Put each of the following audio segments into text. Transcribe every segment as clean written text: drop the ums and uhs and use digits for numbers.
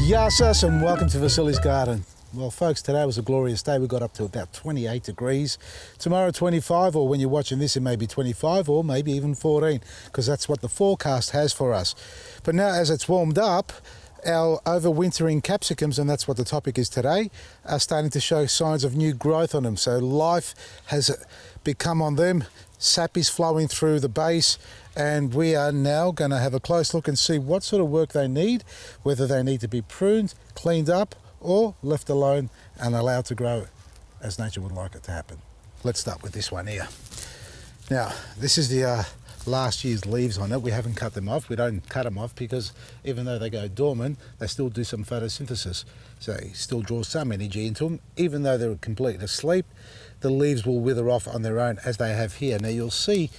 Yassas and welcome to Vasily's Garden. Well folks, today was a glorious day. We got up to about 28 degrees. Tomorrow 25, or when you're watching this it may be 25 or maybe even 14, because that's what the forecast has for us. But now as it's warmed up, our overwintering capsicums, and that's what the topic is today, are starting to show signs of new growth on them. So life has become on them, sap is flowing through the base, and we are now going to have a close look and see what sort of work they need, whether they need to be pruned, cleaned up, or left alone and allowed to grow as nature would like it to happen. Let's start with this one here. Now, this is the last year's leaves on it. We haven't cut them off. We don't cut them off because even though they go dormant, they still do some photosynthesis. So they still draw some energy into them. Even though they're completely asleep, the leaves will wither off on their own as they have here. Now you'll see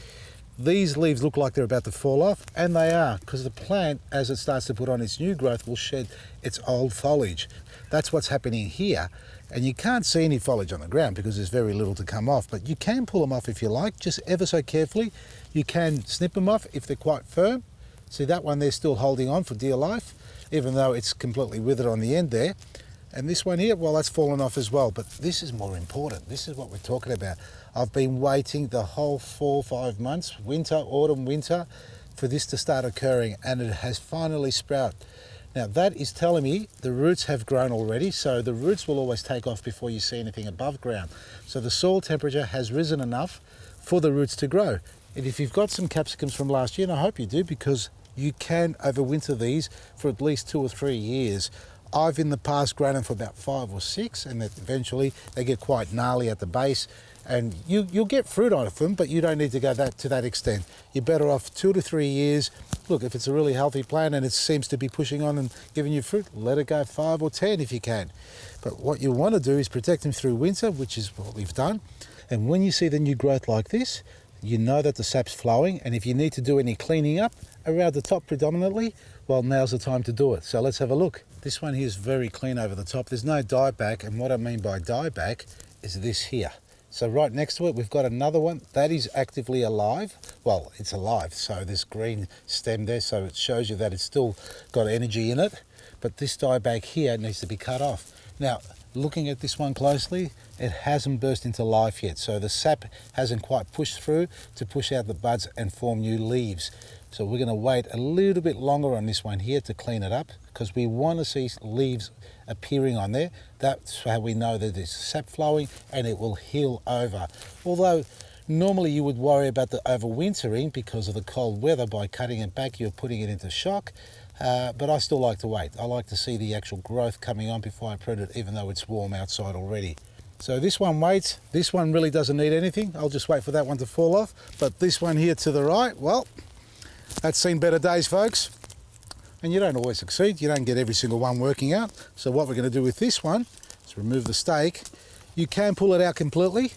these leaves look like they're about to fall off, and they are, because the plant, as it starts to put on its new growth, will shed its old foliage. That's what's happening here. And you can't see any foliage on the ground because there's very little to come off, but you can pull them off if you like, just ever so carefully. You can snip them off if they're quite firm. See that one, they're still holding on for dear life, even though it's completely withered on the end there. And this one here, well, that's fallen off as well, but this is more important. This is what we're talking about. I've been waiting the whole 4 or 5 months, winter, autumn, winter, for this to start occurring, and it has finally sprouted. Now that is telling me the roots have grown already, so the roots will always take off before you see anything above ground. So the soil temperature has risen enough for the roots to grow. And if you've got some capsicums from last year, and I hope you do, because you can overwinter these for at least 2 or 3 years. I've in the past grown them for about 5 or 6, and eventually they get quite gnarly at the base, and you'll get fruit out of them, but you don't need to go to that extent. You're better off 2 to 3 years. Look, if it's a really healthy plant and it seems to be pushing on and giving you fruit, let it go 5 or 10 if you can. But what you want to do is protect them through winter, which is what we've done. And when you see the new growth like this, you know that the sap's flowing, and if you need to do any cleaning up around the top predominantly, well, now's the time to do it. So let's have a look. This one here is very clean over the top. There's no dieback, and what I mean by dieback is this here. So right next to it, we've got another one that is actively alive. Well, it's alive, so this green stem there, so it shows you that it's still got energy in it. But this dieback here needs to be cut off. Now, looking at this one closely, it hasn't burst into life yet, so the sap hasn't quite pushed through to push out the buds and form new leaves. So we're going to wait a little bit longer on this one here to clean it up, because we want to see leaves appearing on there. That's how we know that there's sap flowing and it will heal over. Although normally you would worry about the overwintering because of the cold weather. By cutting it back, you're putting it into shock. But I still like to wait. I like to see the actual growth coming on before I prune it, even though it's warm outside already. So this one waits. This one really doesn't need anything. I'll just wait for that one to fall off. But this one here to the right, well, that's seen better days, folks. And you don't always succeed. You don't get every single one working out. So what we're going to do with this one is remove the stake. You can pull it out completely,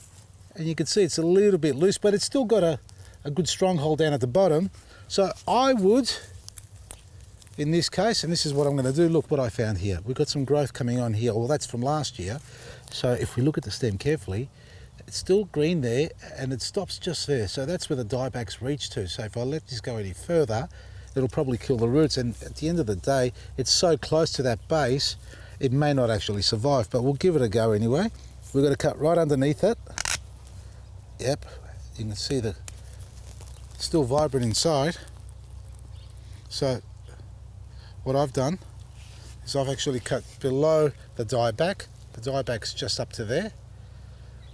and you can see it's a little bit loose, but it's still got a good stronghold down at the bottom. So I would, in this case, and this is what I'm going to do, look what I found here. We've got some growth coming on here. Well, that's from last year. So if we look at the stem carefully, it's still green there, and it stops just there. So that's where the dieback's reached to. So if I let this go any further, it'll probably kill the roots. And at the end of the day, it's so close to that base, it may not actually survive, but we'll give it a go anyway. We're going to cut right underneath it. Yep, you can see the still vibrant inside. So what I've done is I've actually cut below the dieback. The dieback's just up to there.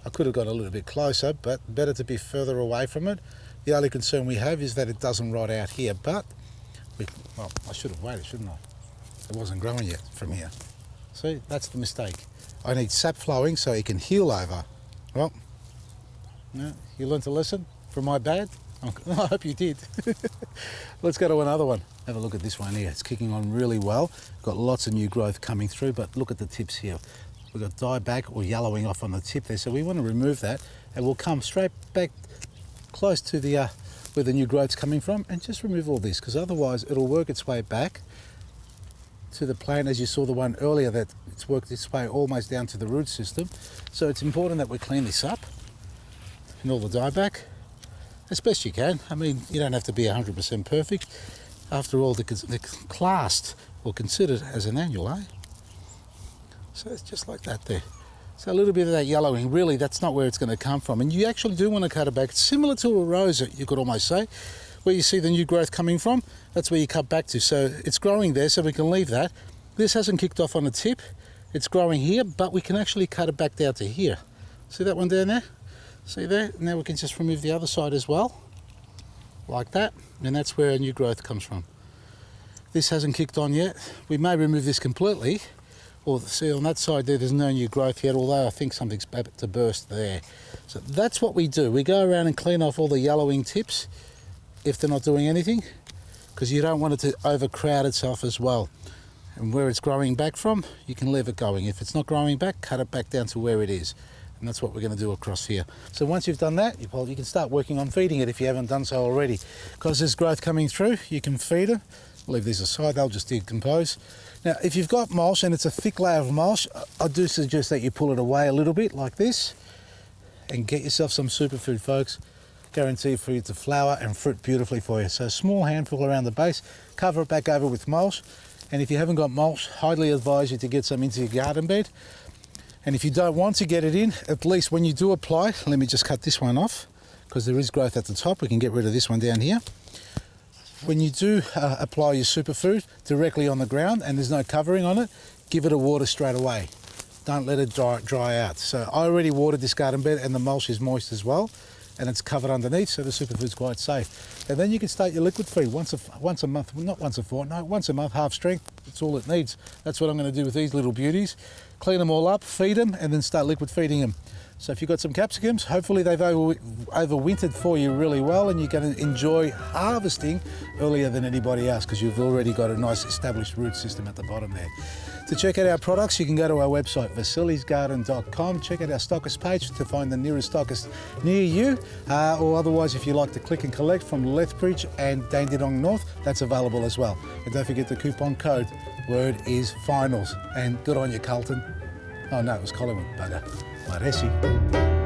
I could have got a little bit closer, but better to be further away from it. The only concern we have is that it doesn't rot out here, but well, I should have waited, shouldn't I? It wasn't growing yet from here. See, that's the mistake. I need sap flowing so it can heal over. Well, no, you learnt a lesson from my bad? I hope you did. Let's go to another one. Have a look at this one here. It's kicking on really well. Got lots of new growth coming through, but look at the tips here. We've got dieback or yellowing off on the tip there, so we want to remove that, and we'll come straight back close to the where the new growth's coming from, and just remove all this, because otherwise it'll work its way back to the plant, as you saw the one earlier, that it's worked its way almost down to the root system. So it's important that we clean this up and all the dieback as best you can. I mean, you don't have to be 100% perfect, After all, they're classed or considered as an annual, eh? So it's just like that there. So a little bit of that yellowing, really that's not where it's going to come from. And you actually do want to cut it back. It's similar to a rose, you could almost say, where you see the new growth coming from, that's where you cut back to. So it's growing there, so we can leave that. This hasn't kicked off on the tip. It's growing here, but we can actually cut it back down to here. See that one down there? See there? Now we can just remove the other side as well, like that, and that's where our new growth comes from. This hasn't kicked on yet. We may remove this completely, or see on that side there, there's no new growth yet, although I think something's about to burst there. So that's what we do. We go around and clean off all the yellowing tips if they're not doing anything, because you don't want it to overcrowd itself as well. And where it's growing back from, you can leave it going. If it's not growing back, cut it back down to where it is. And that's what we're going to do across here. So once you've done that, you can start working on feeding it if you haven't done so already. Because there's growth coming through, you can feed them. Leave these aside, they'll just decompose. Now, if you've got mulch and it's a thick layer of mulch, I do suggest that you pull it away a little bit like this and get yourself some superfood, folks. Guaranteed for you to flower and fruit beautifully for you. So a small handful around the base, cover it back over with mulch. And if you haven't got mulch, highly advise you to get some into your garden bed. And if you don't want to get it in, at least when you do apply, let me just cut this one off because there is growth at the top. We can get rid of this one down here. When you do apply your superfood directly on the ground and there's no covering on it, give it a water straight away. Don't let it dry out. So I already watered this garden bed and the mulch is moist as well, and it's covered underneath, so the superfood's quite safe. And then you can start your liquid feed once a month, not once a fortnight, once a month, half strength. That's all it needs. That's what I'm going to do with these little beauties. Clean them all up, feed them, and then start liquid feeding them. So if you've got some capsicums, hopefully they've overwintered for you really well, and you're going to enjoy harvesting earlier than anybody else because you've already got a nice established root system at the bottom there. To check out our products, you can go to our website, vasilisgarden.com. Check out our stockist page to find the nearest stockist near you. Or otherwise, if you like to click and collect from Lethbridge and Dandenong North, that's available as well. And don't forget the coupon code, word is finals. And good on you, Carlton. Oh no, it was Collingwood, bugger. Maresi.